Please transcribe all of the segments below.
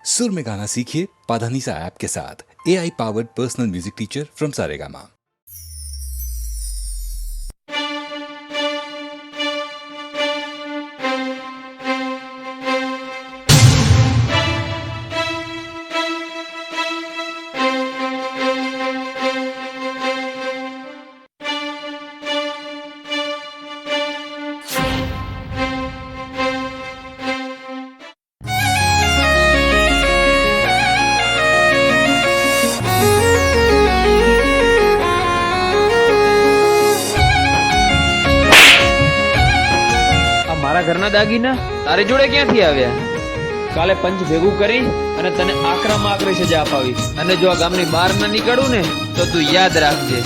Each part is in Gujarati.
सुर में गाना सीखिए पाधानीसा ऐप के साथ। AI powered personal music teacher from Saregama. મારા ઘરના દાગીના તારી જોડે ક્યાંથી આવ્યા? કાલે પંચ ભેગું કરી અને તને આકરામાં આકરી સજા અપાવી, અને જો આ ગામની બહાર ના નીકળું ને તો તું યાદ રાખજે.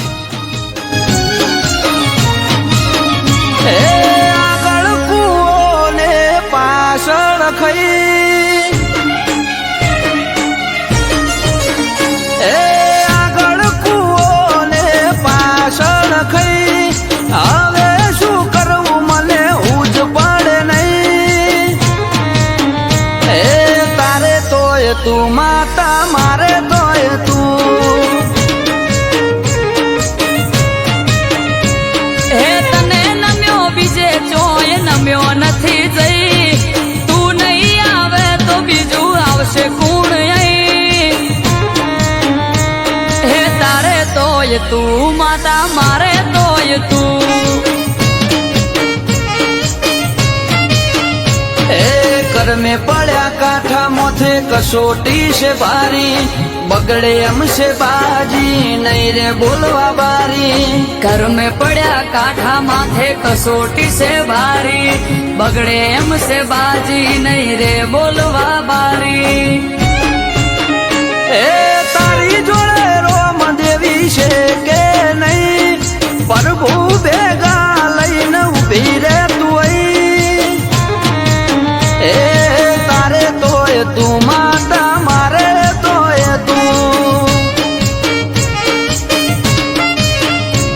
આગળ કૂવો ને પાછળ ખઈ, આગળ કૂવો ને પાછળ ખઈ, હવે શું કરવું મને ઉજ પડે નહીં. તારે તોય તું માતા, મારે તોય તું. તને નમ્યો બીજે ચોય નમ્યો નથી જઈ, તું નહીં આવે તો બીજું આવશે કોણ અહીં? હે તારે તોય તું માતા, મારે તોય તું. ઘર में પડ્યા કાંઠા મોથે કસોટી છે ભારી, બગડે એમ છે બાજી નહીં રે બોલવા બારી. ઘર મેં પડ્યા કાંઠા માથે કસોટી છે ભારી, બગડે એમ છે બાજી નહીં રે બોલવા બારી. તારી જોડે રોમ દેવી છે કે નહીં, પ્રભુ ભેગા લઈને ઉભી રે તું અહીં. તારે તોય તું માતા, મારે તોય તું.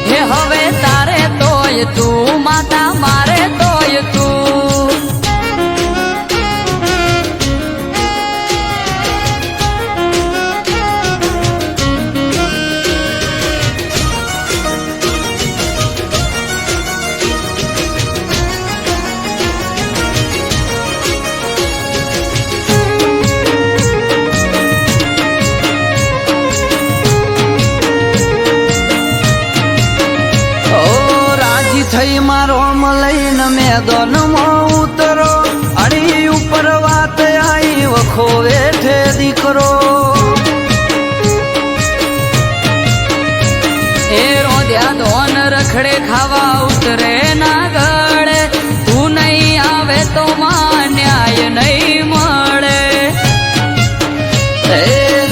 હે હવે તારે તોય તું માતા, મારે તોય તું. થઈ મારો લઈને મેદાનમાં ઉતરો, અડી ઉપર વાત આવી વખો વેઠે દીકરો. એ રોધ્યા ધોન રખડે ખાવા ઉતરે ના ગળે, તું નહીં આવે તો માં ન્યાય નહીં મળે.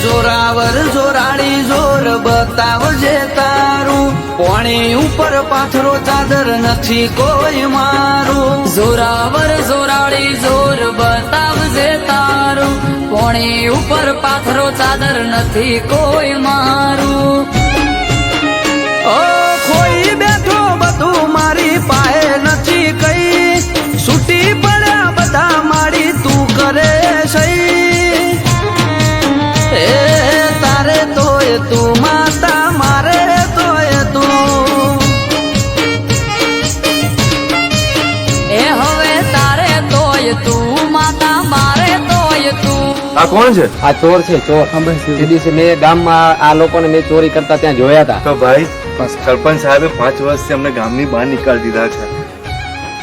જોરાવર જોરાડી જોર બતાવજે તારું, પોણી ઉપર પાથરો ચાદર નથી કોઈ મારું. જોરાવર જોરાડી જોર બતાવજે તારું, પોણી ઉપર પાથરો ચાદર નથી કોઈ મારું. ઓ ખોઈ બેઠો બધું મારી પાસે નથી કઈ, છૂટી પડ્યા બધા મારી તું કરે સહી. તારે તોય તું માતા, મારે તોય તું. એ હવે તારે તોય તું માતા, મારે તોય તું. આ કોણ છે? આ ચોર છે, ચોર. એ દિવસે મેં ગામમાં આ લોકોને મેં ચોરી કરતા ત્યાં જોયા હતા. તો ભાઈ સરપંચ સાહેબે 5 વર્ષથી અમને ગામની બહાર નીકાળી દીધા છે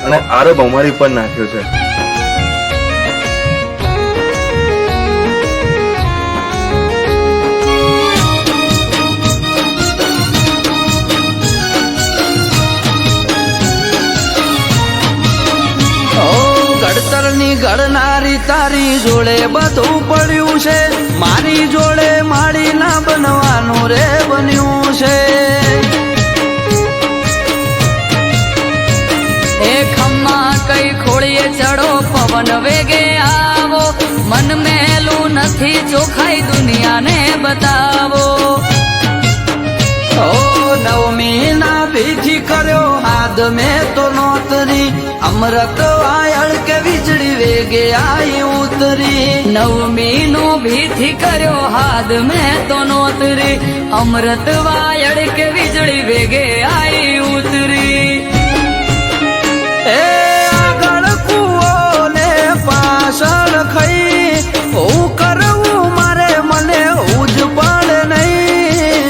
અને આરોપ અમારી પર નાખ્યો છે. ઘડતરની ઘડનારી તારી જોડે બધું પડ્યું છે, મારી જોડે માળી ના બનવાનું રે બન્યું છે. એ ખમ્મા કઈ ખોળીએ ચડો, પવન વેગે આવો, મન મેલું નથી ચોખાઈ દુનિયાને બતાવો. નવમી ના ભીથી કર્યો હાથ મેં તો નોતરી, અમૃત વાયળ કે વીજળી વેગે આઈ ઉતરી. નવમી નું નાભીથી કર્યો હાથ મેં તો નોતરી અમૃત વાયડ કે વીજળી વેગે આઈ ઉતરી એ આગળ કૂવો ને પાછળ ખઈ હું કરવું મારે મને ઉજ પડે નહીં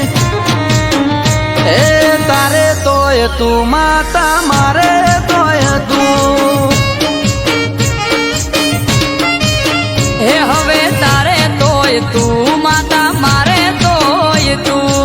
એ તારે તોય તું માતા મારે તોય તું હે હવે તારે તોય તું માતા મારે તોય તું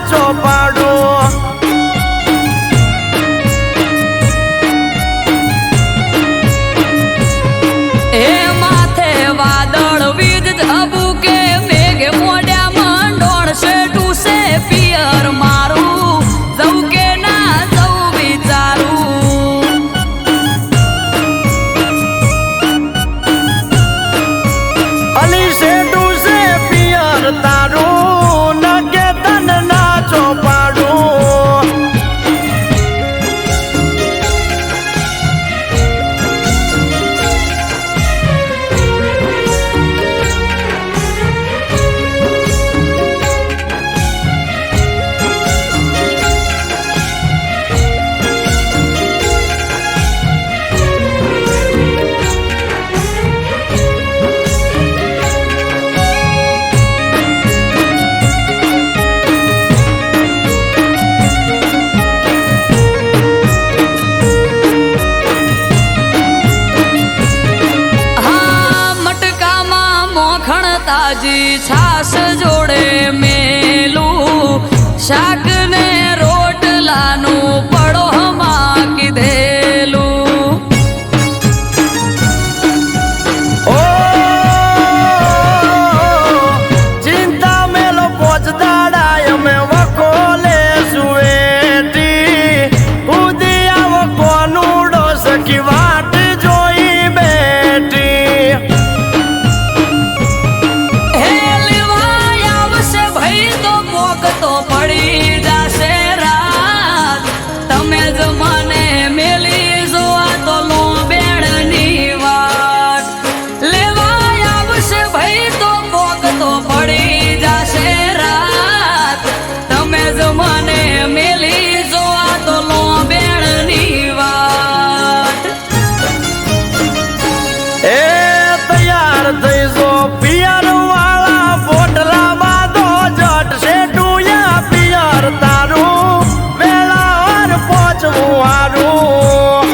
ચોપાડું એ માથે વાદળ વીજ ધબુકે મેઘ મોડ્યા મંડોળ છે ટૂસે પિયર મારું જવું કે ના જવું વિચારું અલી શેઠું છે પિયર તારું નગે તન ના ચોપાડું હા મટકામાં મોખણ તાજી છાસ જોડે મેલું શાક ને રોટલાનું પડોમાં કીધેલું ઓ ચિંતા મેલો પોચદાડા અમે વકોલે સુએટી ઉદી આવો કોનુડો સખી વાટ જોઈ બેઠી હે લેવાય આવશે ભાઈ તો પોક તો પડી જાશે રાત તમે જ મને મેલી જોવા તો લો બેડની વાટ લેવાય આવશે ભાઈ તો પોક તો પડી જાશે રાત તમે જ મને મેલી જોવા તો લો બેડની વાટ એ તૈયાર થઈ જો પિયર વાળા પોટલા બાંધો જટ શેઠુયા પિયર તારું વેળાવાર પહોંચવું હારું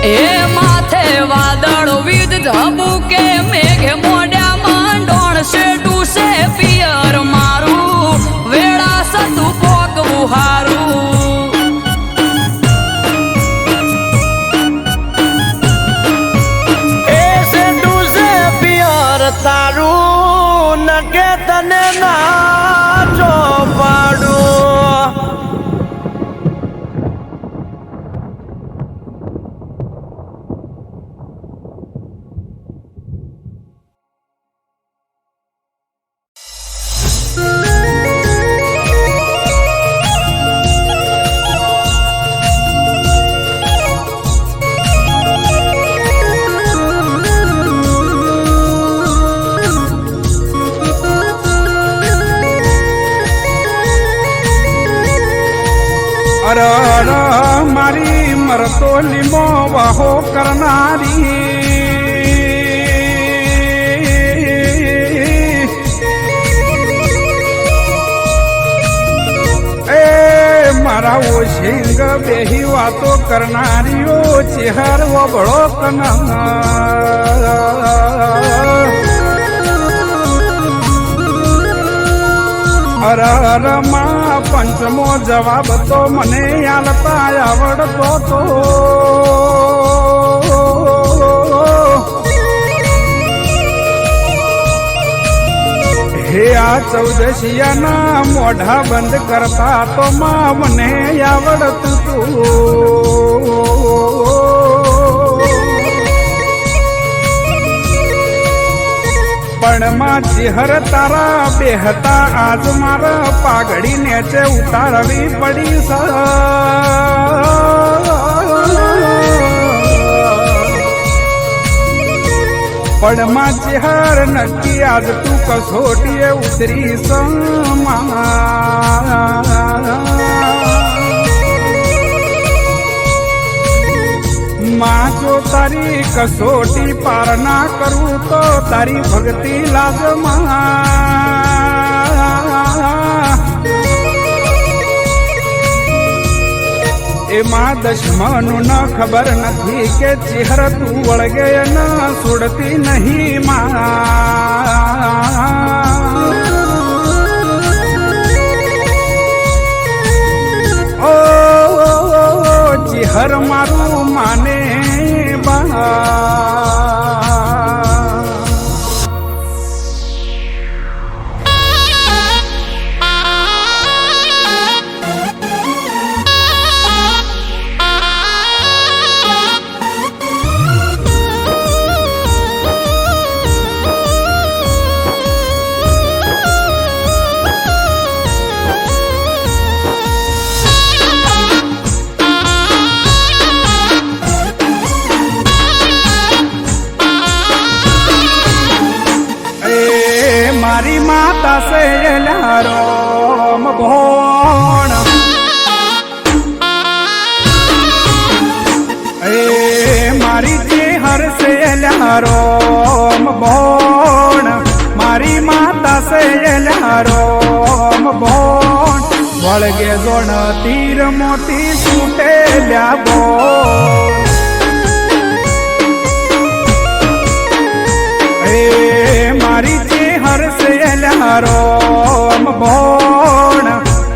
એ માથે વાદળ વીજ ધબુકે મેઘ મોડ્યા માંડોળ છે ટૂસે પિયર મારું વેળા સતું પોકવું હારું એ શેઠું છે પિયર તારું નગે તને ના ચોપાડું અર અર મારી મરતો લીમો વાહો કરનારી એ મારા ઓશિંગ બેહી વાતો કરનારીઓ ચેહર વબળો કના અર અર માં પંચમો જવાબ તો મને આલતા આવડતો તો હે આ ચૌદશિયાના મોઢા બંધ કરતા તો માં મને આવડતું તું પણ માં ચેહર તારા બેહતા આજ મારા પાઘડી નેચે ઉતારવી પડી સ પણ માં ચેહર નક્કી આજ તું કસોટીએ ઉતરી માં જો તારી કસોટી પાર ના કરું તો તારી ભક્તિ લાગમાં એમાં દશમનું ન ખબર નથી કે ચેહર તું વળગે ન સુડતી નહીં માં મારી માતા સહેલા રોમ ભોણ એ મારી જે હરસેલા રોમ ભોણ મારી માતા સહેલા રોમ ભોણ વળગે જોણ તીર મોતી છૂટેલ્યા બોલ મારી જે હરસેલા રોમ ભોણ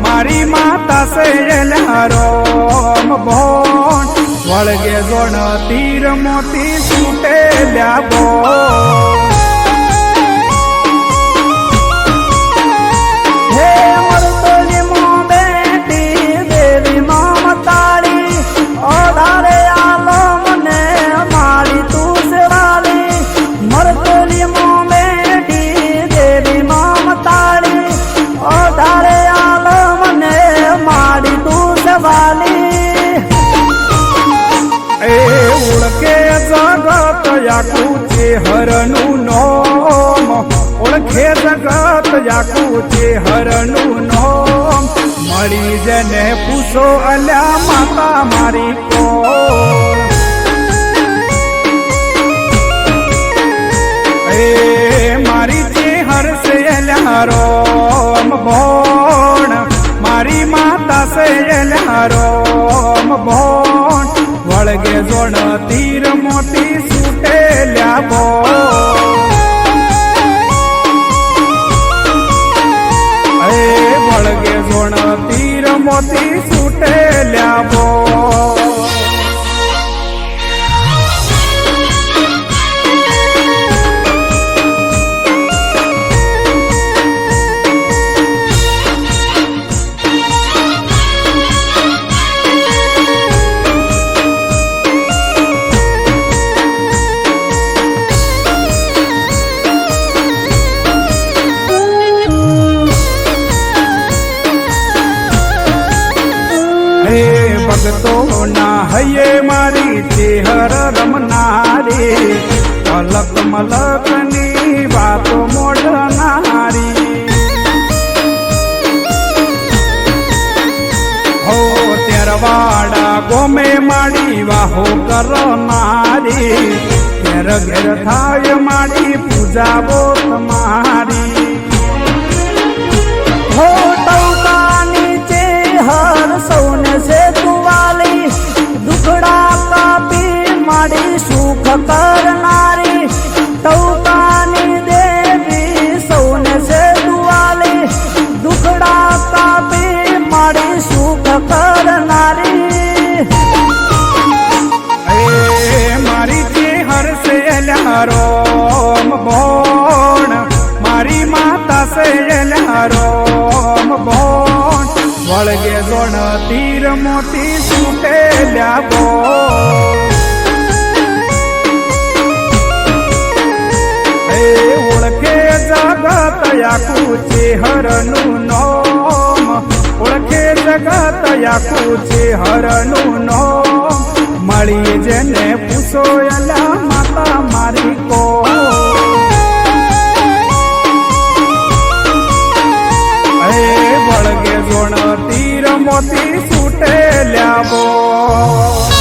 મારી માતા સહેલા રોમ ભોણ વળગે જોણ તીર મોતી છૂટેલ્યા બોલ હે મરતોલી મો બેટી દેવી મમતાળી ઓધારે આલો મને મારી તું સેવાલી મરતોલી મો બેટી દેવી મમતાળી ઓધારે આલો મને મારી તું સેવાલી એ ઓળખે જગત યાકું ચેહરનું નોમ ઓળખે જગત યાકું ચેહરનું નોમ મળી જને પૂછો અલ્યા માતા મારી કોણ એ મારી જે હરસેલા રોમ ભોણ મારી માતા સહેલા રોમ ભોણ વળગે જોણ તીર મોતી છૂટેલ્યા બોલ એ વળગે જોણ તીર મોતી છૂટેલ્યા બોલ ભગતો ના હૈયે મારી ચેહર રમનારી અલક મલક ની વાતો મોડનારી હો તેરવાડા ગોમે માડી વાહો કરનારી ઘેર ઘેર થાય માડી પૂજાવો તમારી હો ટૌકાની ચેહર સૌને છે તુવાલી દુખડા કાપી માડી સુખ કરનારી ટૌકાની દેવી સૌને છે તુવાલી દુખડા કાપી માડી સુખ કરનારી એ મારી જે હરસેલા રોમ ભોણ મારી માતા સહેલા રોમ ભોણ વળગે જોણ તીર મોતી છૂટેલ્યા બોલ એ ઓળખે જગત યાકું ચેહરનું નોમ ઓળખે જગત યાકું ચેહરનું નોમ મળી જેને પૂછો અલા માતા મારી કોણ વળગે જોણ તીર મોતી છૂટેલ્યા બોલ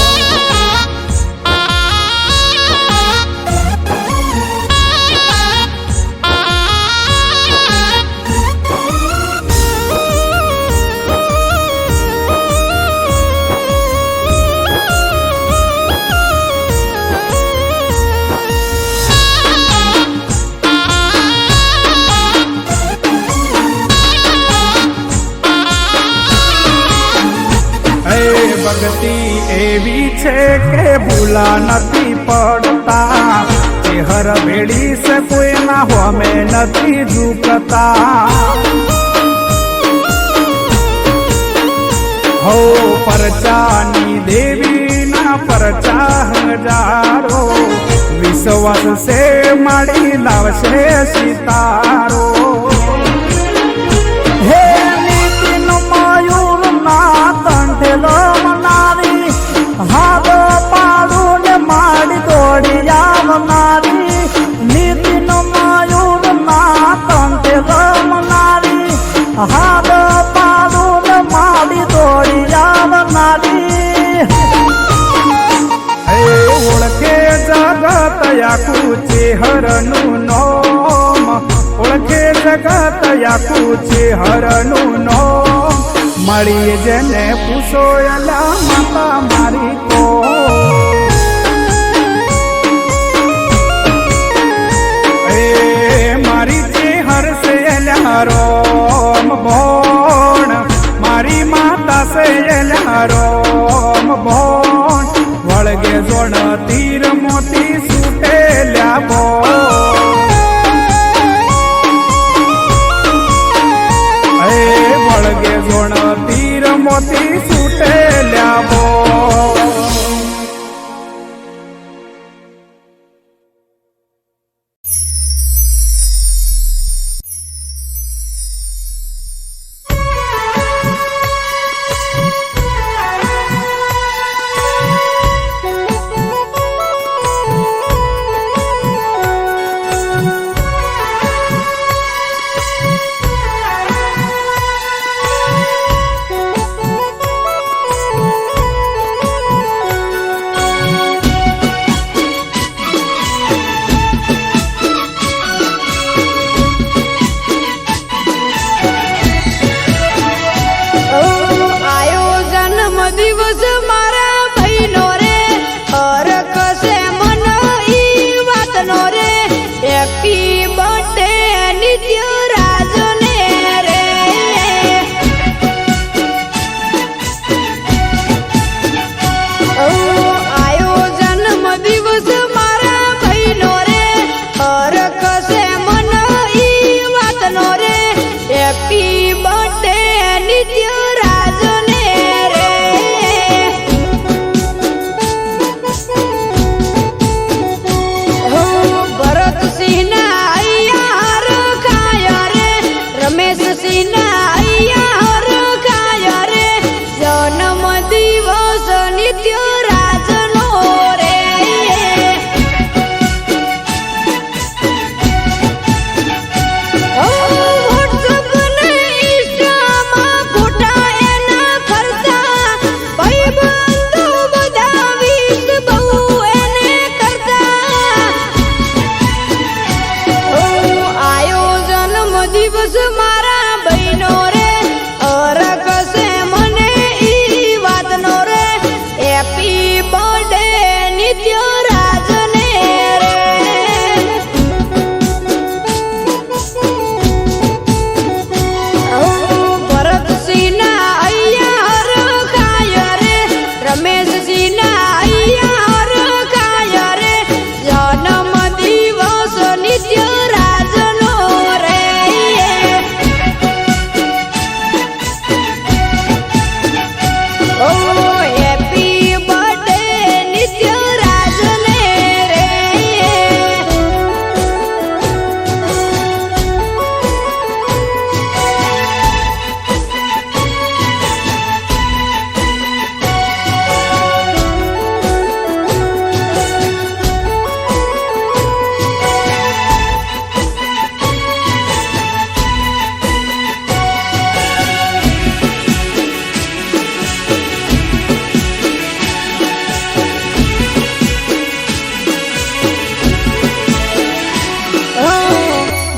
ભક્તિ એવી છે કે ભૂલા નથી પડતા ચેહર ભેડી છે કોઈના હોમે નથી ઝૂકતા હો પરચાની દેવીના પરચા હજારો વિશ્વાસ છે માડી લાવશે સિતારો હે નીતિન મયુર ના કંઠેલો મનારી હાથ પાડું ને માડી દોડી આવનારી નીતિન મયુર ના કંઠેલો હરનું નોમ ઓળખે જગત આખું છે હરનું નોમ મળી જેને પૂછો એલા માતા મારી કો મારી જે હરસે એલા રોમ ભોણ મારી માતા સે એલા રોમ ભોણ વળગે જોણ તીર મોતી સુટેલ્યા ભોણ વળગે જોણ તીર મોતી સુટેલ્યા ભોણ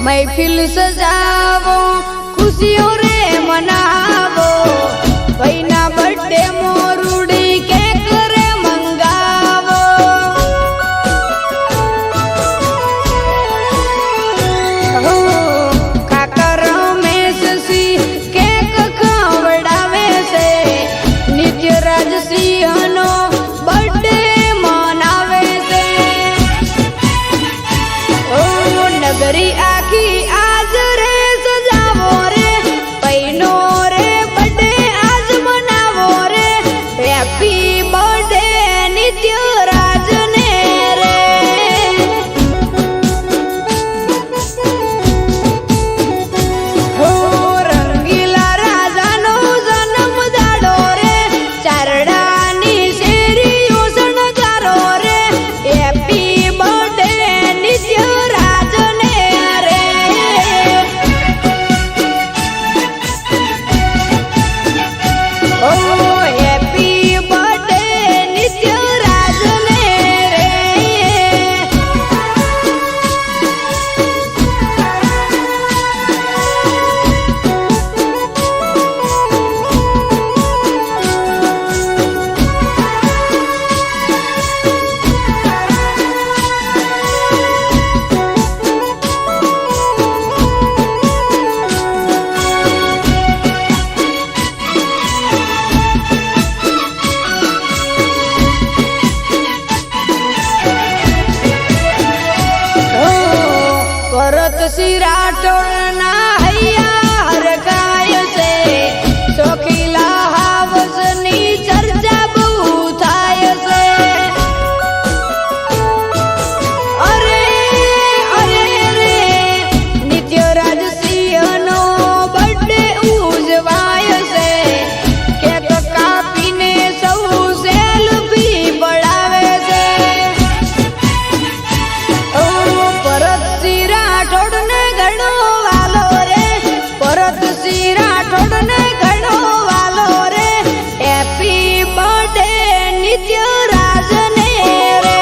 महफिल सजावो खुशियों रे मनावो भैना बर्थडे मोरुड़ी के करे मंगावो काका रमेश सी केक खवड़ावे से नित्य राज सिंह नो बर्थडे मनावे से नगरी आखी आज रे सजावो रे पैनो रे बर्थडे आज मनावो रे સિંહ રાઠોડના હૈયા હરખાય છે શોખીલા હાવસની ચર્ચા બહુ થાય છે અરે અરે રે નિત્યરાજ સિંહનો બર્થડે ઉજવાય છે કેક કાપીને સૌ સેલ્ફી પડાવે છે ભરતસિંહ રાઠોડને ઘણો વાલો રે ભરતસિંહ રાઠોડને ઘણો વાલો રે હેપી બર્થડે નિત્યરાજને રે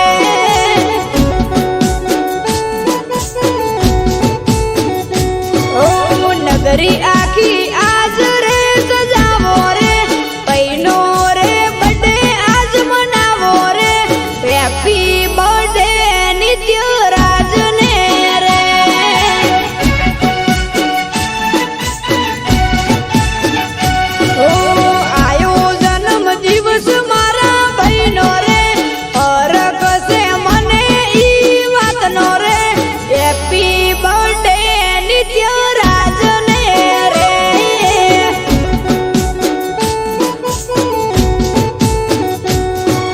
ઓ નગરી આખી આજ રે સજાવો રે પૈનો રે બર્થડે આજ મનાવો રે હેપી બર્થડે નિત્યરાજને રે ઓ આયો જન્મ દિવસ મારા ભાઈનો રે હરખ છે મને ઈ વાતનો રે હેપી બર્થડે નિત્યરાજને રે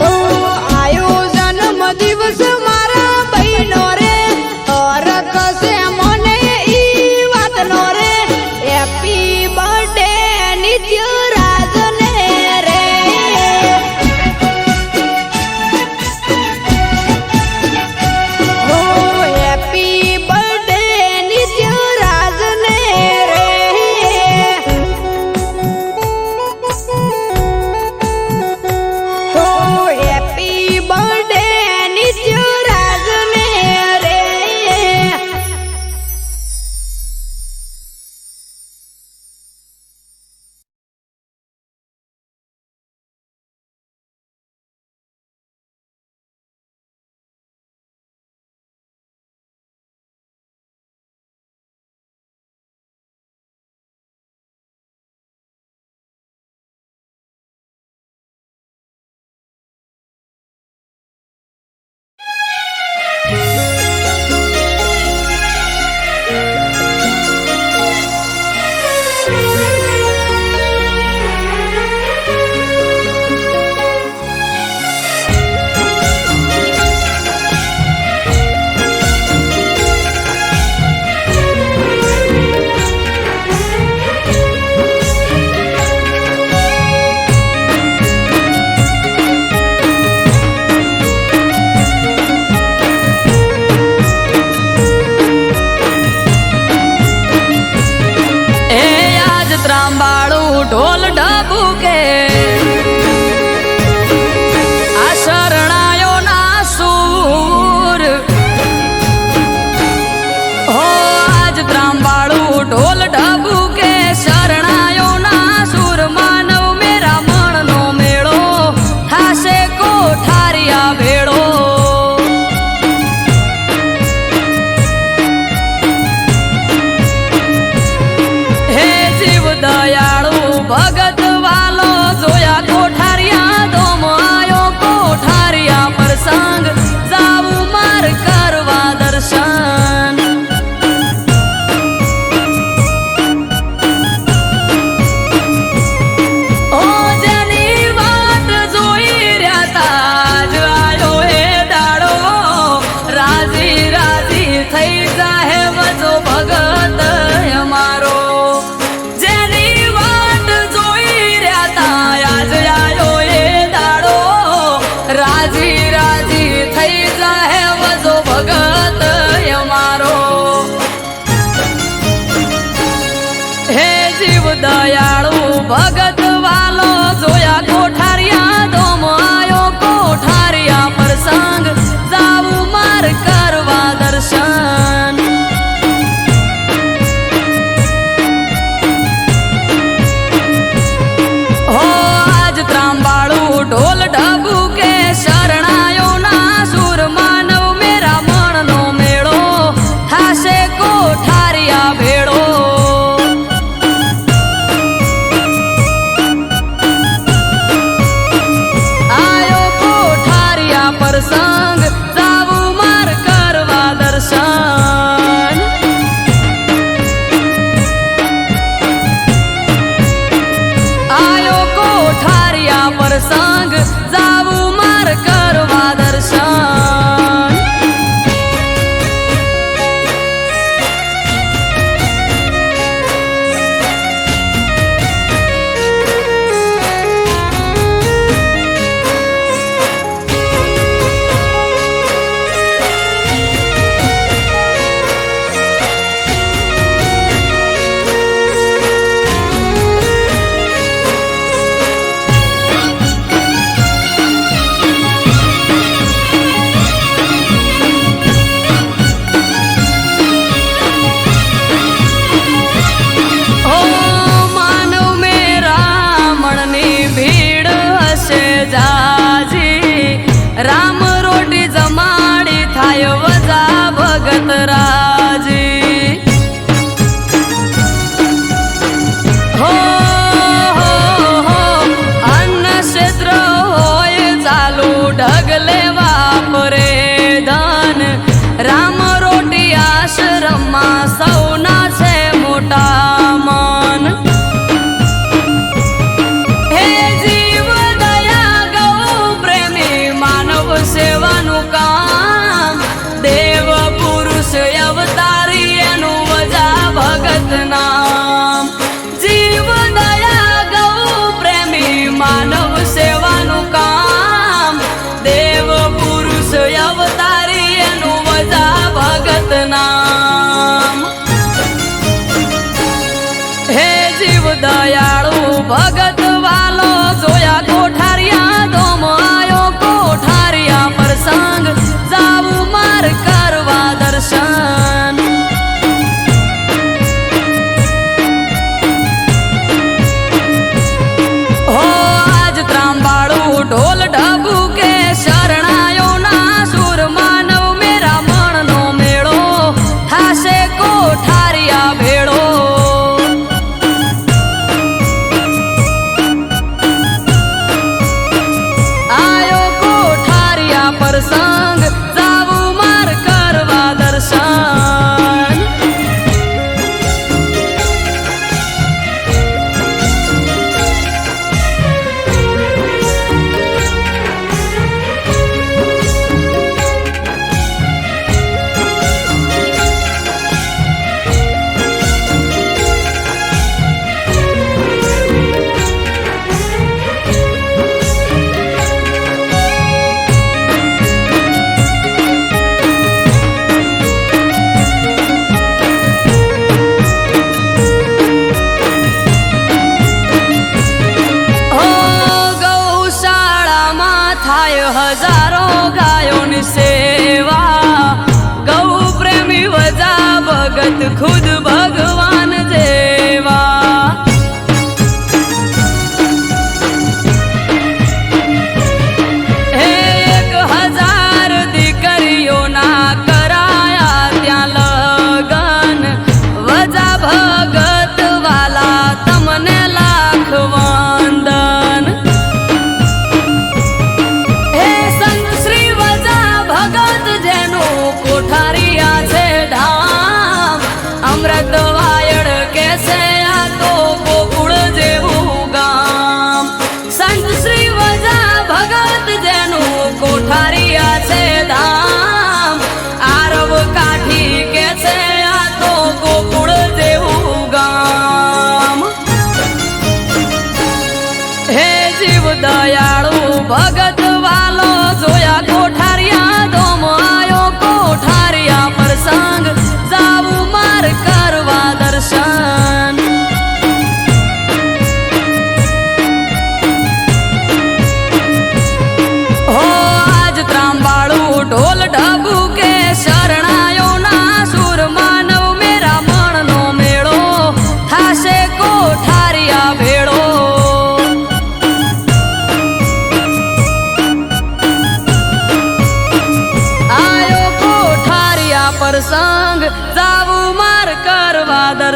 ઓ આયો જન્મ દિવસ મારા ભાઈનો રે હરખ છે મને ઈ વાતનો રે હેપી બર્થડે નિત્યરાજને રે ઓ હેપી બર્થડે નિત્યરાજને રે ઓ હેપી બર્થડે નિત્યરાજને રે એ આજ ત્રાંબાળું ઢોલ ઢબુકે આ શરણાયોના સૂર હો આજ ત્રાંબાળું ઢોલ ઢબુકે શરણાયોના સૂર માનવ મેરા મણનો મેળો થાશે કોઠારિયા ભેળો હે જીવ દયાળુ ભગત વાલો જોયા કોઠારિયા દોમ આયો કોઠારિયા પ્રસંગ જાવું માર કરવા દર્શન ઓ જેની વાટ જોઈ રહ્યા તા જ આયો એ દાડો રાજી રાજી થઈ જાહે વજો ભગત અમારો જેની વાટ જોઈ રહ્યા તા આજ આયો એ દાડો રાજી રાજી થઈ જાહે વજો ભગત અમારો હે જીવ દયાળુ ભગત વાલો જોયા કોઠારિયા દોમ આયો કોઠારિયા પ્રસંગ જાવું માર કરવા દર્શન હો આજ ત્રાંબાળું ઢોલ ઢબુકે શરણાયોના સૂર માનવ મેરા મણનો મેળો થાશે કોઠારિયા ભેળો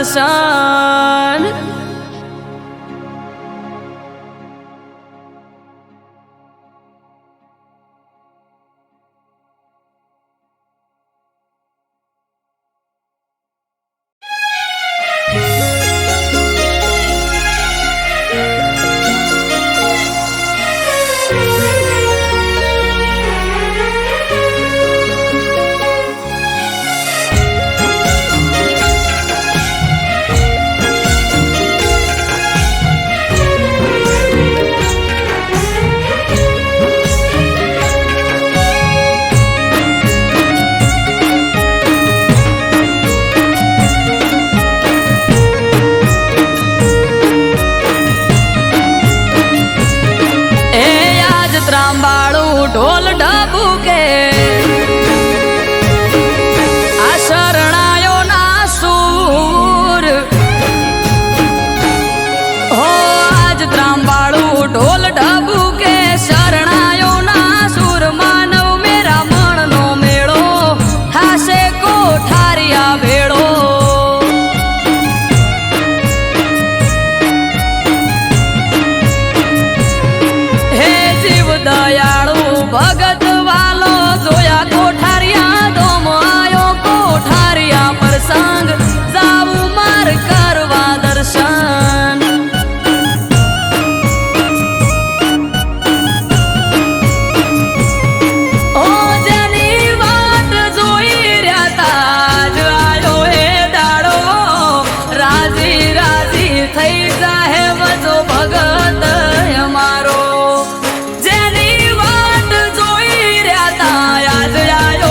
દર્શન ઢોલ ઢબુકે આ શરણાયો ના સૂર હો આજ ત્રાંબાળું ઢોલ ઢબુકે શરણાયો ના સૂર માનવ મેરા મણનો મેળો હાસે કોઠારિયા ભેળો હે જીવ દયાળુ ભગત વાલો જોયા કોઠારિયા દોમ આયો કોઠારિયા પ્રસંગ જાવું માર કરવા દર્શન ઓ જેની વાત જોઈ રહ્યા તા જ આયો હે દાડો રાજી રાજી થઈ જાહે વજો ભગત અમારો જેની વાત જોઈ રહ્યા તા યાદ આયો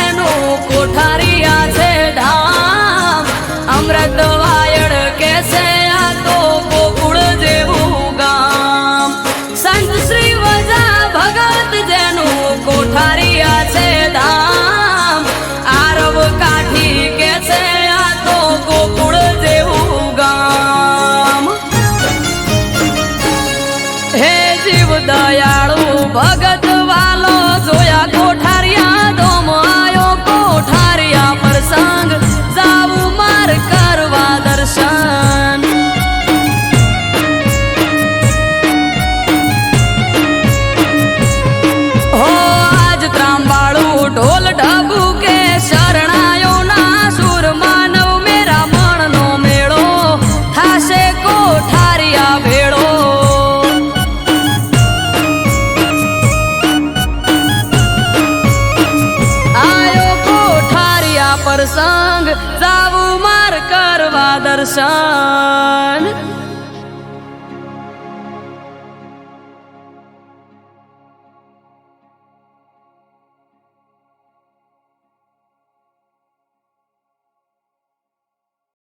જેનું કોઠારિયા છે ધામ અમૃત વાયડ કે છે આ તો ગોકુળ જેવું ગામ સંત શ્રી વજા ભગત જેનું કોઠારિયા છે ધામ આરવ કાઠી કે છે આ તો ગોકુળ જેવું ગામ હે જીવ દયાળુ ભગત વાલો જોયા કોઠારિયા ધોમ આયો કોઠારિયા પ્રસંગ જાવું માર કરવા દર્શન હો આજ ત્રાંબાળું ઢોલ ઢબુ કે શરણાયો ના સુર માનવ મેરા મણનો મેળો થાશે કોઠારિયા ભેળો આયો કોઠારિયા પ્રસંગ જાવું માર કરવા દર્શન